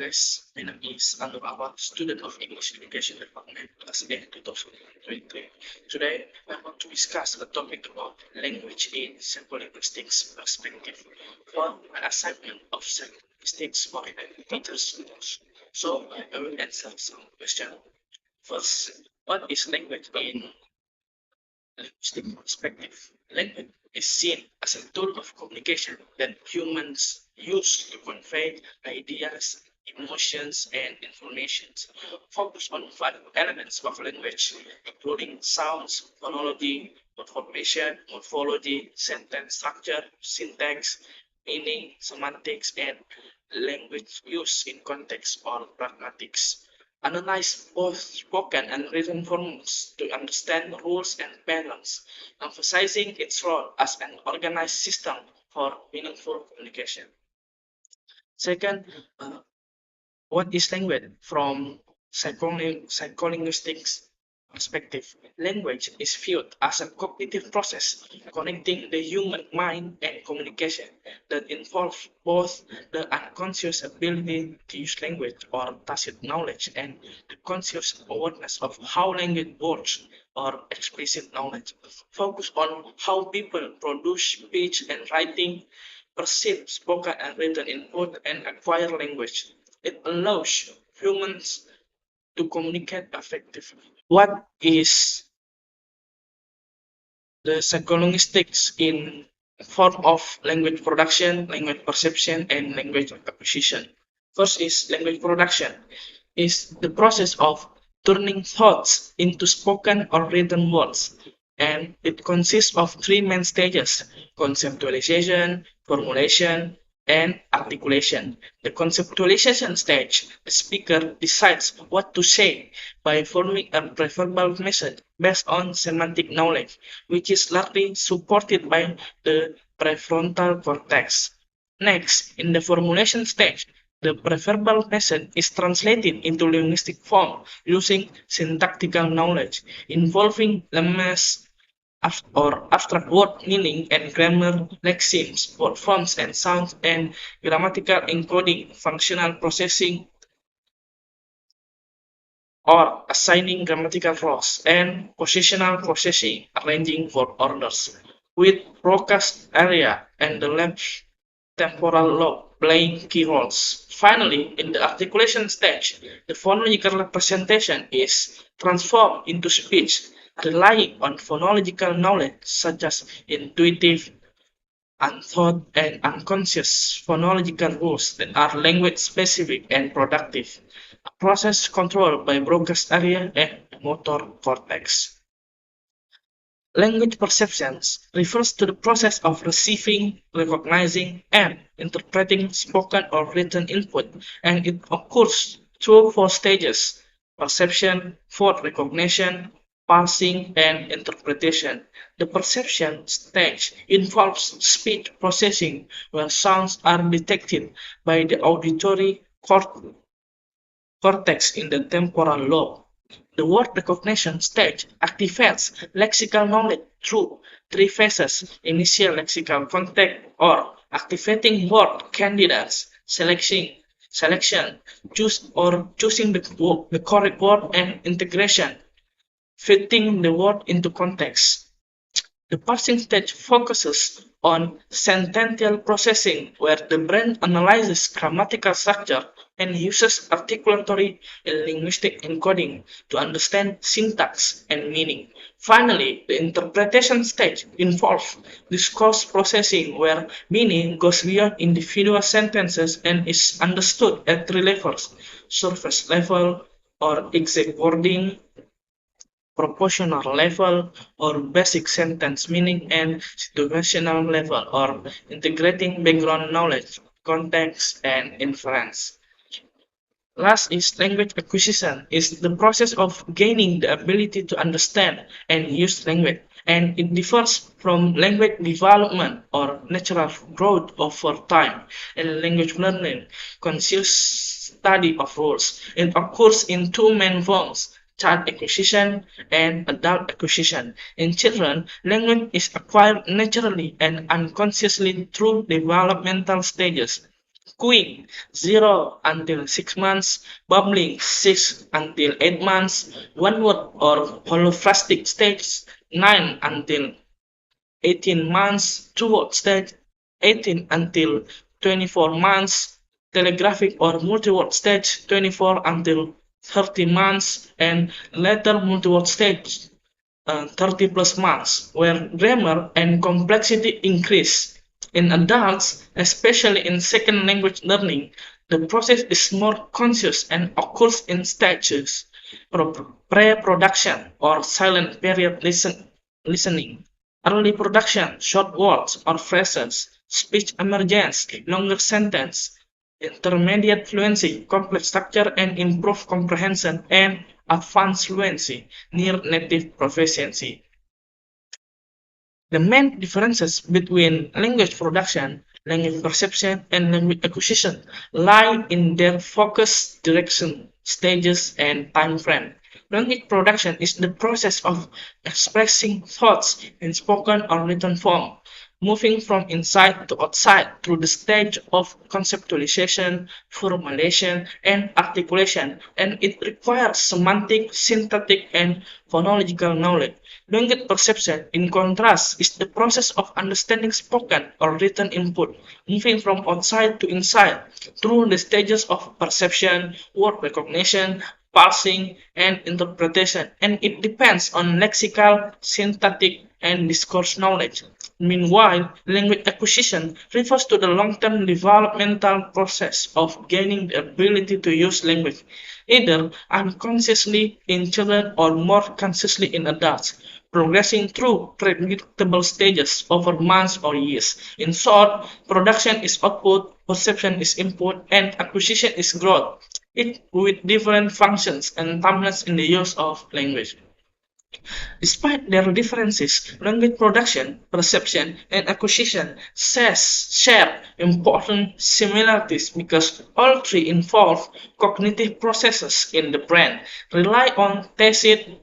guys, my name is Anurava, student of English Education Department, class A 2023. Today, I want to discuss a topic about language in psycholinguistics perspective for an assignment of psycholinguistics for teachers students. So, I will answer some questions. First, what is language in linguistic perspective? Language is seen as a tool of communication that humans use to convey ideas, emotions, and information. Focus on 5 elements of language, including sounds, phonology, morphology, sentence structure, syntax, meaning, semantics, and language use in context or pragmatics. Analyze both spoken and written forms to understand rules and patterns, emphasizing its role as an organized system for meaningful communication. Second, what is language from psycholinguistics perspective? Language is viewed as a cognitive process connecting the human mind and communication that involves both the unconscious ability to use language or tacit knowledge and the conscious awareness of how language works or explicit knowledge. Focus on how people produce speech and writing, perceive spoken and written input, and acquire language. It allows humans to communicate effectively. What is the psycholinguistics in form of language production, language perception, and language acquisition? First is language production, is the process of turning thoughts into spoken or written words, and it consists of 3 main stages: conceptualization, formulation, and articulation. The conceptualization stage, the speaker decides what to say by forming a preverbal message based on semantic knowledge, which is largely supported by the prefrontal cortex. Next, in the formulation stage, the preverbal message is translated into linguistic form using syntactical knowledge, involving lemmas or abstract word meaning and grammar lexemes, word forms and sounds, and grammatical encoding, functional processing, or assigning grammatical roles, and positional processing, arranging word orders, with broadcast area and the left temporal lobe playing key roles. Finally, in the articulation stage, the phonological representation is transformed into speech, relying on phonological knowledge such as intuitive, unthought, and unconscious phonological rules that are language specific and productive, a process controlled by broadcast area and motor cortex. Language perceptions refers to the process of receiving, recognizing, and interpreting spoken or written input, and it occurs through 4 stages: perception, thought recognition, parsing, and interpretation. The perception stage involves speech processing, where sounds are detected by the auditory cortex in the temporal lobe. The word recognition stage activates lexical knowledge through 3 phases: initial lexical contact, or activating word candidates, selection, choosing the correct word, and integration, fitting the word into context. The parsing stage focuses on sentential processing, where the brain analyzes grammatical structure and uses articulatory and linguistic encoding to understand syntax and meaning. Finally, the interpretation stage involves discourse processing, where meaning goes beyond individual sentences and is understood at 3 levels: surface level, or exact wording, proportional level, or basic sentence meaning, and situational level, or integrating background knowledge, context, and inference. Last is language acquisition, is the process of gaining the ability to understand and use language, and it differs from language development or natural growth over time, and language learning, conscious study of rules. It occurs in 2 main forms: child acquisition and adult acquisition. In children, language is acquired naturally and unconsciously through developmental stages. Quick 0 until 6 months, bubbling 6 until 8 months, one word or holoplastic stage 9 until 18 months, two word stage 18 until 24 months, telegraphic or multi-word stage 24 until 30 months, and later multi-word stage 30 plus months, where grammar and complexity increase. In adults, especially in second language learning, the process is more conscious and occurs in stages: pre-production or silent period listening, early production, short words or phrases, speech emergence, longer sentence, intermediate fluency, complex structure and improved comprehension, and advanced fluency, near native proficiency. The main differences between language production, language perception, and language acquisition lie in their focus, direction, stages, and time frame. Language production is the process of expressing thoughts in spoken or written form, moving from inside to outside through the stage of conceptualization, formulation, and articulation, and it requires semantic, syntactic, and phonological knowledge. Language perception, in contrast, is the process of understanding spoken or written input, moving from outside to inside through the stages of perception, word recognition, parsing, and interpretation, and it depends on lexical, syntactic, and discourse knowledge. Meanwhile, language acquisition refers to the long-term developmental process of gaining the ability to use language, either unconsciously in children or more consciously in adults, progressing through predictable stages over months or years. In short, production is output, perception is input, and acquisition is growth, each with different functions and timelines in the use of language. Despite their differences, language production, perception, and acquisition share important similarities because all three involve cognitive processes in the brain, rely on tacit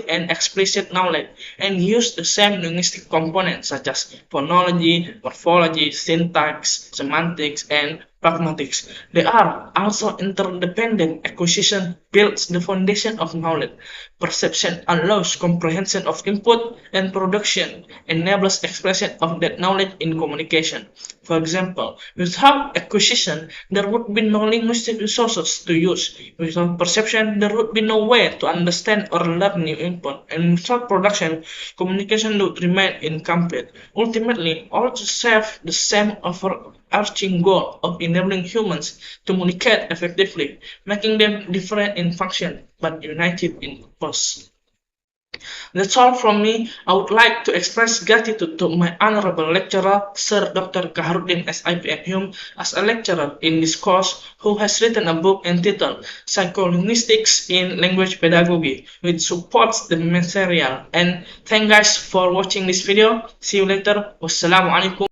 and explicit knowledge, and use the same linguistic components such as phonology, morphology, syntax, semantics, and pragmatics. They are also interdependent. Acquisition builds the foundation of knowledge. Perception allows comprehension of input, and production enables expression of that knowledge in communication. For example, without acquisition, there would be no linguistic resources to use. Without perception, there would be no way to understand or learn new input. And without production, communication would remain incomplete. Ultimately, all serve the same overarching goal of enabling humans to communicate effectively, making them different in function but united in purpose. That's all from me. I would like to express gratitude to my honorable lecturer, Sir Dr. Kaharudin SIPM Hume, as a lecturer in this course, who has written a book entitled Psycholinguistics in Language Pedagogy, which supports the material. And thank guys for watching this video. See you later. Wassalamualaikum.